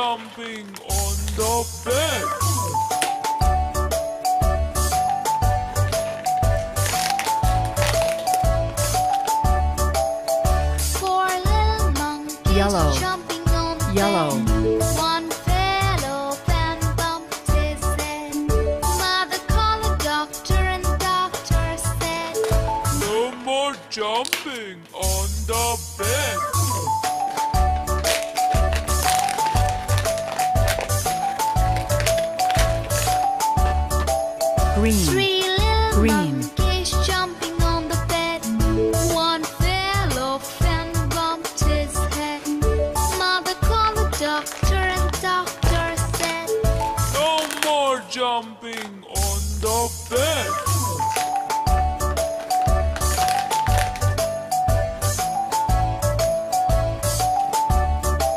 jumping on the bed. Four little monkeys Yellow. jumping on the Yellow. bed. One fell off and bumped his head. Mother called the doctor and doctor said, No more jumping on the bed. Green. Three little Green. monkeys jumping on the bed. One fell off and bumped his head. Mother called the doctor and doctor said, No more jumping on the bed.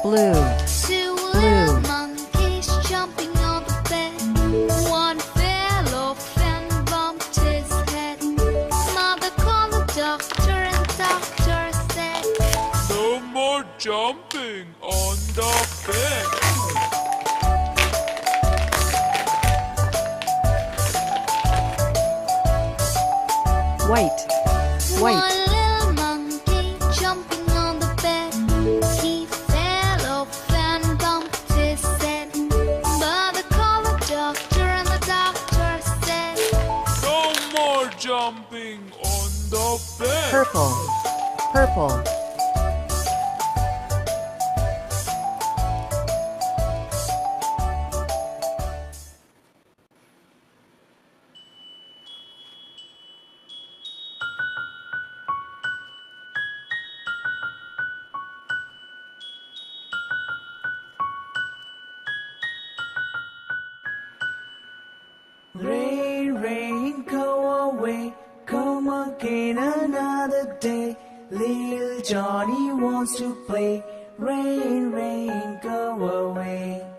Blue. two little monkeys jumping on the bed. One fell off and bumped his head. Mother called the doctor and doctor said, No more jumping on the bed. White. One White. little monkey jumping on the bed. He fell off and bumped his head. Mother called the doctor and the doctor said, No more jumping on the bed. Purple. Purple. Rain, rain, go away. Come again another day. Little Johnny wants to play. Rain, rain, go away.